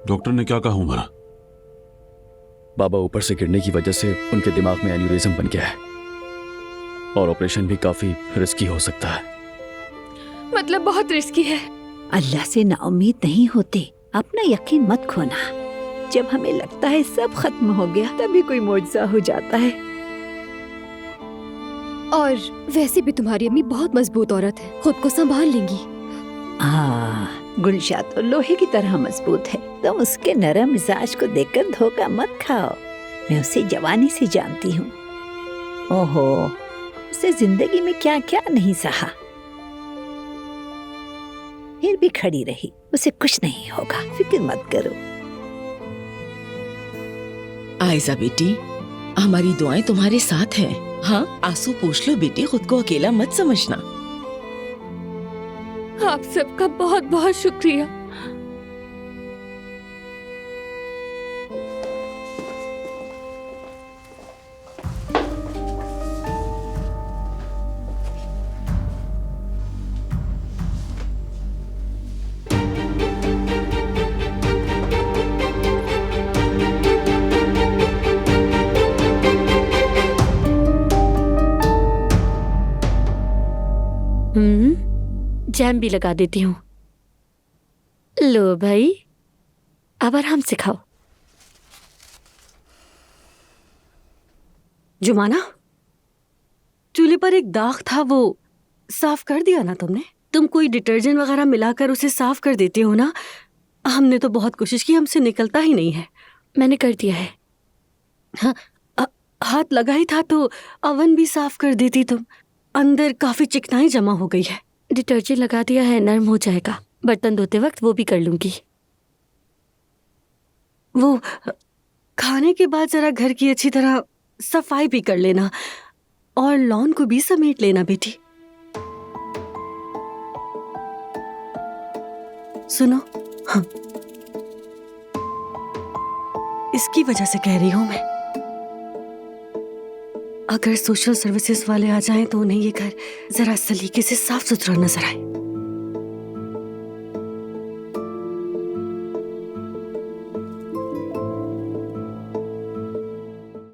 Doctor ने क्या कहा उमर? बाबा ऊपर से गिरने की वजह से उनके दिमाग में एन्यूरिज्म बन गया है और ऑपरेशन भी काफी रिस्की हो सकता है। मतलब बहुत रिस्की है। अल्लाह से नाउम्मीद नहीं होते, अपना यकीन मत खोना। जब हमें लगता है सब खत्म हो गया, तभी कोई मौजज़ा हो जाता है। और वैसे भी तुम्हारी अम्मी बहुत मजबूत औरत है, खुद को संभाल लेंगी। गुलशा तो लोहे की तरह मजबूत है। तुम उसके नरम मिजाज को देखकर धोखा मत खाओ। मैं उसे जवानी से जानती हूँ। ओहो, उसे जिंदगी में क्या क्या नहीं सहा, फिर भी खड़ी रही। उसे कुछ नहीं होगा, फिक्र मत करो। आयजा बेटी, हमारी दुआएं तुम्हारे साथ हैं। हाँ, आंसू पोंछ लो बेटी, खुद को अकेला मत समझना। आप सबका बहुत बहुत शुक्रिया। जैम भी लगा देती हूँ। लो भाई, अब आराम से खाओ। जुमाना, चूल्हे पर एक दाग था, वो साफ कर दिया ना तुमने? तुम कोई डिटर्जेंट वगैरह मिलाकर उसे साफ कर देती हो ना? हमने तो बहुत कोशिश की, हमसे निकलता ही नहीं है। मैंने कर दिया है। हाँ, हाथ लगा ही था तो अवन भी साफ कर देती तुम। अंदर काफी चिकनाई जमा हो गई है। डिटर्जेंट लगा दिया है, नरम हो जाएगा। बर्तन धोते वक्त वो भी कर लूंगी। वो खाने के बाद जरा घर की अच्छी तरह सफाई भी कर लेना और लॉन को भी समेट लेना बेटी। सुनो, हाँ, इसकी वजह से कह रही हूं मैं, अगर सोशल सर्विसेज वाले आ जाएं तो उन्हें ये घर जरा सलीके से साफ सुथरा नजर आए।